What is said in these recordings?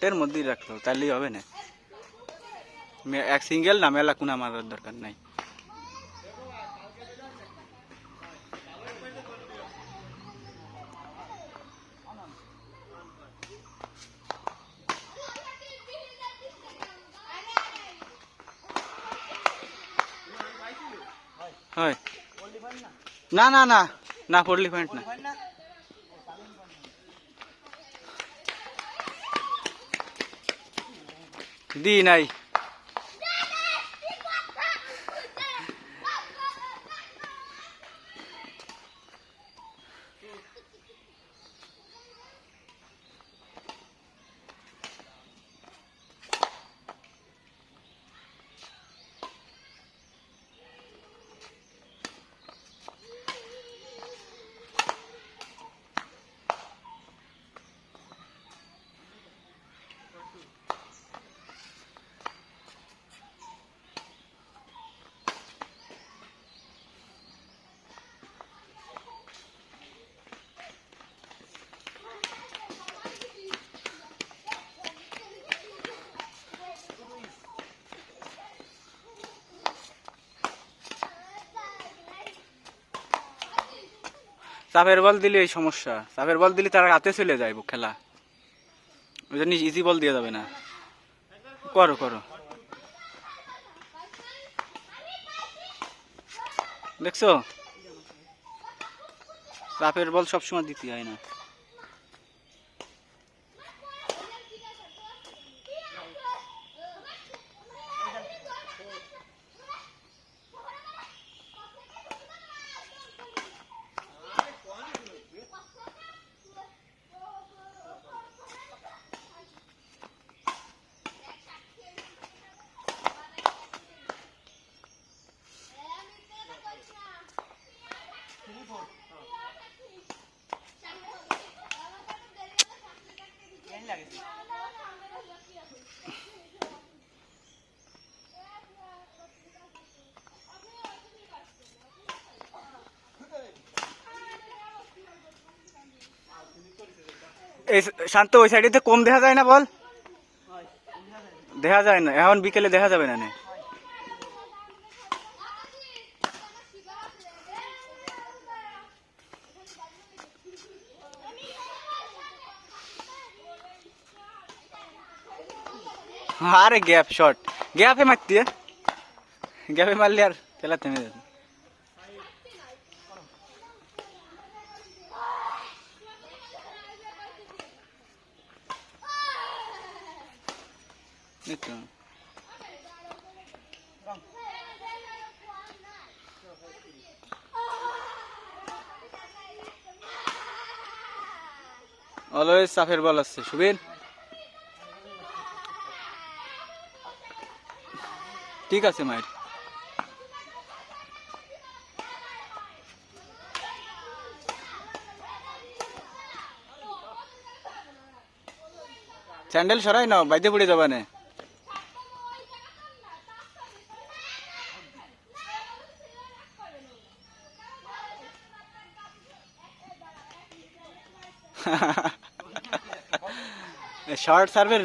শর্টের মধ্যেই রাখতে হবে, তাহলেই হবে না। এক সিঙ্গেল না, মেলা কোনা মারার দরকার নাই। হয় না না না না, পড়লি পয়েন্ট না। দি নাই। চাপের বল দিলে এই সমস্যা, চাপের বল দিলে তারা হাতে চলে যায় খেলা, ওই জন্য ইজি বল দিয়ে যাবে না। করো করো, দেখছো চাপের বল সবসময় দিতে হয় না। এই শান্ত, ওই সাইডে কম দেখা যায় না বল, দেখা যায় না এখন, বিকেলে দেখা যাবে না। আরে গ্যাপ শট, গ্যাপে মারতে, গ্যাপে মারলে আর খেলা থেমে যাবে। অলওয়েজ সাফের বল আসছে সুবিন, ঠিক আছে মায়ের। স্যান্ডেল সরাই নাও, বাইতে পড়ে যাবা না। শর্ট সার্ভের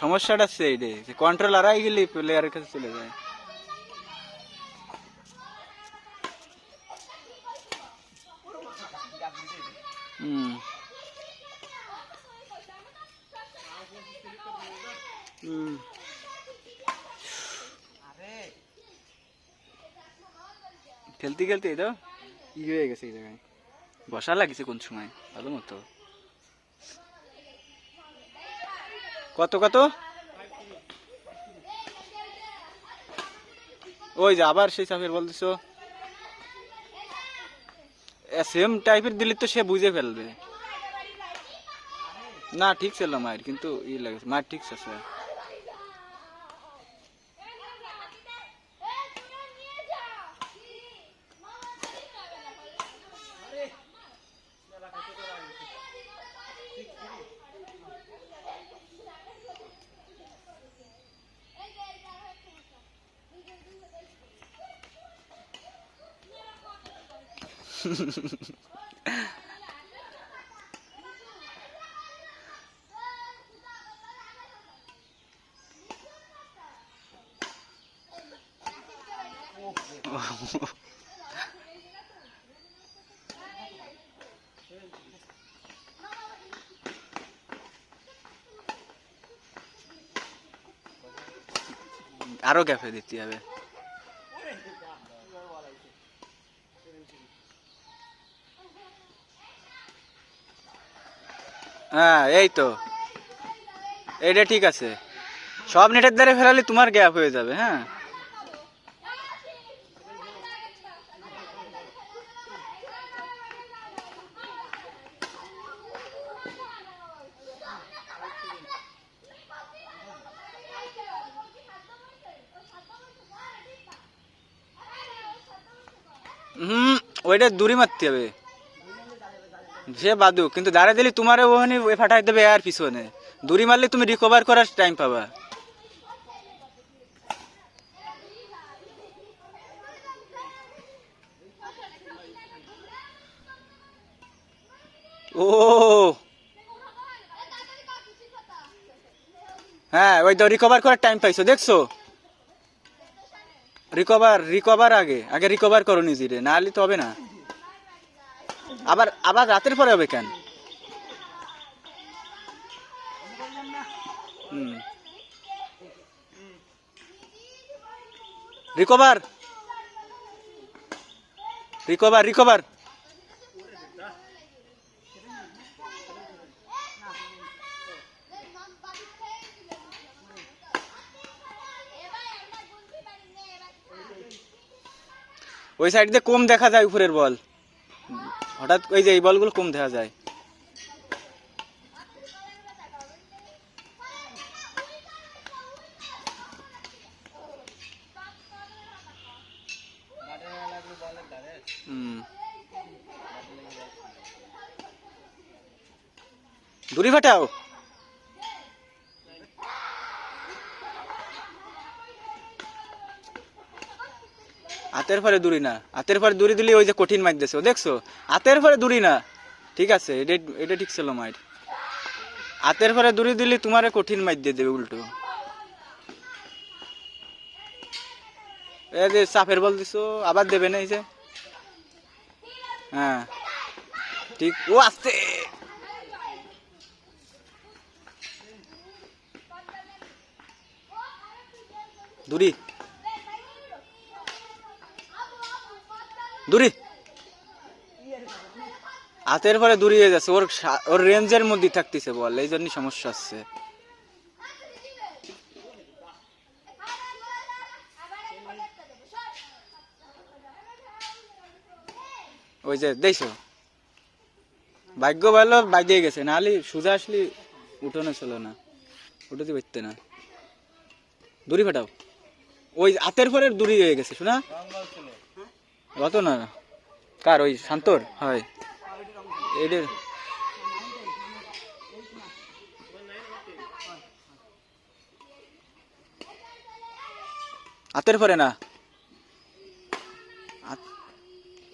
সমস্যাটা আছে এইটাই, কন্ট্রোল আড়াই গেলে প্লেয়ারের কাছে চলে যায়। খেলতে খেলতে তো ই হয়ে গেছে, এই জায়গায় বসা লাগছে কোন সময় ভালো মতো। কত কত, ওই যে আবার সেই চাপের বলতেছ, সেম টাইপের দিলে তো সে বুঝে ফেলবে না। ঠিক ছিল মায়ের, কিন্তু ই লাগে মায়ের ঠিক আছে। আরো গ্যাপে দিতে হবে। হ্যাঁ এই তো, এইটা ঠিক আছে। সব নেটের দ্বারা ফেরালে তোমার গ্যাপ হয়ে যাবে। হ্যাঁ হুম, ওইটা দূরে মারতে হবে। সে বাদু, কিন্তু দাঁড়া দিলে তোমার ওখানে ফাটাই দেবে আর পিছনে। দূরে মারলে তুমি রিকভার করার টাইম পাবা। ও হ্যাঁ, ওই তো রিকভার করার টাইম পাইছো, দেখছো? রিকভার রিকভার আগে আগে রিকভার করো নিজেরে, না হলে তো হবে না। আবার আবার রাতের পরে হবে কেন? হুম, রিকভার রিকভার রিকভার। ওই সাইড দিয়ে কম দেখা যায় উপরের বল, হঠাৎ ওই যে এই বলগুলো কম দেখা যায়। হুম, দূরে ফাটাও। হাতের পরে দূরি না, হাতের পরে দূরি দিলে ওই যে কঠিন মাইর দিছো, দেখছো? হাতের পরে দূরি না, ঠিক আছে, এটা এটা ঠিক ছিল মাইর। হাতের পরে দূরি দিলে তোমারে কঠিন মাইর দিয়ে দেবে উল্টো। এই যে চাপের বল দিছো, আবার দেবে না এই যে। হ্যাঁ ঠিক, ও আসতে দূরি দূরি, হাতের পরে দূরি হয়ে যাচ্ছে, ওর ওর রেঞ্জের মধ্যে থাকতেছে বল, এই জন্যই সমস্যা হচ্ছে। ওই যে দেখছো, ভাগ্য ভালো বাজিয়ে গেছে, নাহলে সোজা আসলে উঠোনে ছিল না, উঠোতে পারতে না। দূরি ফাটাও, ওই হাতের পরে দূরি হয়ে গেছে শোনা। অত না, কার ওই শান্তর হয় এদের। হাতের পরে না,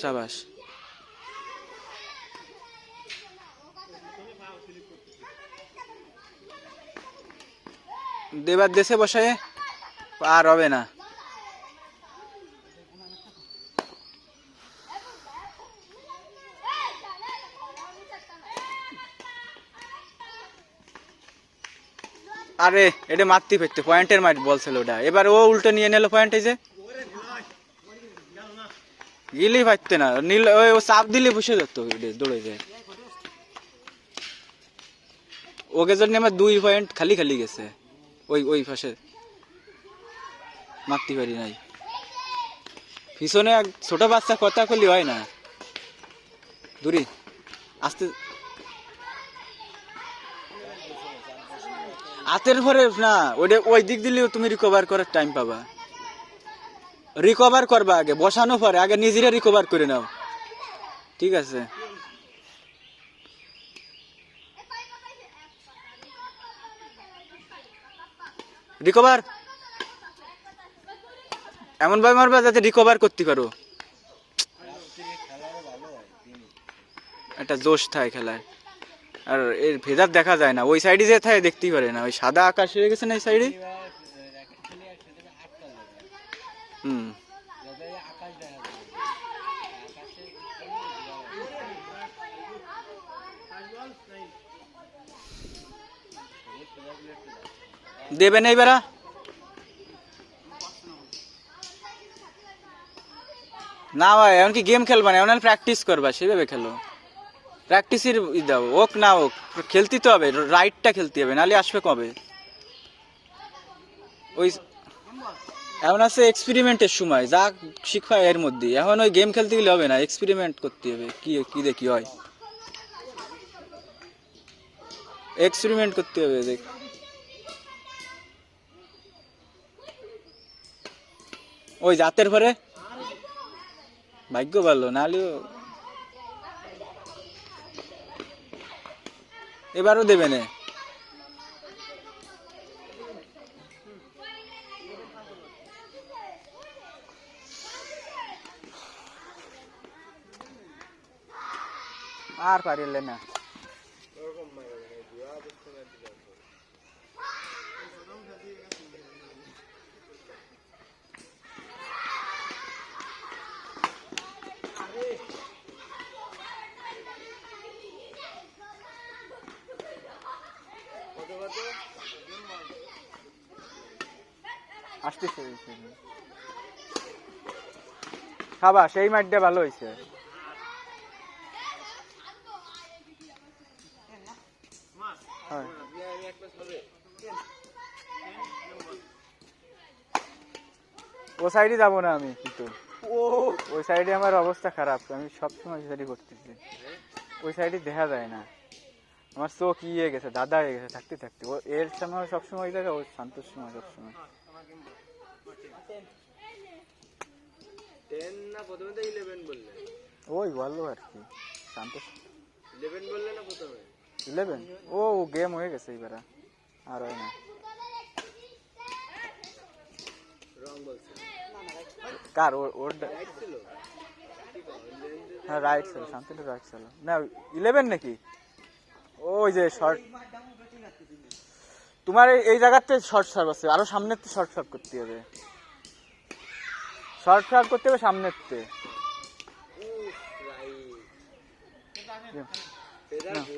চাবাস দেবার দেশে বসে আর হবে না। আরে এটা মারতে পারতে, পয়েন্টের মাইট বলছিল ওটা, এবার ও উল্টো নিয়ে নিল পয়েন্ট। এই যে গিলি পারতে না, নীল ওই ও চাপ দিলে বসে যেত, দৌড়ে যায়। ওকে জন্য আমার 2 পয়েন্ট খালি খালি গেছে, ওই ওই পাশে মারতে পারি নাই। পিছনে এক ছোট বাচ্চা কথা করলে হয় না, দূরি আস্তে। হাতের পরে না, ওটা ওই দিক দিলেও তুমি রিকভার করার টাইম পাবা। রিকভার করবা আগে, বসানো পরে আগে নিজেরা রিকভার করে নাও, ঠিক আছে? রিকভার এমন ভাবে মারবা যাতে রিকভার করতে পারো, একটা জোশ থাকে খেলায়। আর এর ভেদার দেখা যায় না, ওই সাইডে যে থাকে দেখতেই পারে না, ওই সাদা আকাশ হয়ে গেছে না এই সাইডে। হুম, দেবে না এবারা না ভাই, এখন কি গেম খেলবা না, এখন প্র্যাকটিস করবা, সেভাবে খেলো। প্র্যাকটিসের দাও, হোক না হোক খেলতে তো হবে, রাইটটা খেলতে হবে, নাহলে আসবে কবে? ওই এখন আছে এক্সপেরিমেন্টের সময়, যা শিখা এর মধ্যে, এখন ওই গেম খেলতে গেলে হবে না, এক্সপেরিমেন্ট করতে হবে, কি কি দেখি হয়, এক্সপেরিমেন্ট করতে হবে দেখ। ওই জাতের পরে ভাগ্য ভালো, নাহলেও এবারও দেবে না। আর পারিলে না, আসতেছে খাবা, সেই মাঠটা ভালো হয়েছে। ও সাইডে যাবো না আমি, কিন্তু ওই সাইডে আমার অবস্থা খারাপ, আমি সবসময় ওই সাইডে করতেছি, ওই সাইডে দেখা যায় না, আমার চোখ ইয়ে গেছে, দাদা হয়ে গেছে থাকতে থাকতে। ও এর সময় সবসময় ওই জায়গায়, ওই শান্তর সময় সবসময়। ওই বললো আর কি, শান্ত 11। ও গেম হয়ে গেছে এবার, আর হয় না। কার ওর হ্যাঁ রাইট ছিল, শান্তিটা রাইট ছিল না, 11 নাকি? ওই যে শর্ট, তোমার এই জায়গাতে শর্ট সার্ভ আছে, আরো সামনের তো শর্ট সার্ভ করতে হবে, শর্ট সার্ভ করতে হবে সামনের তে।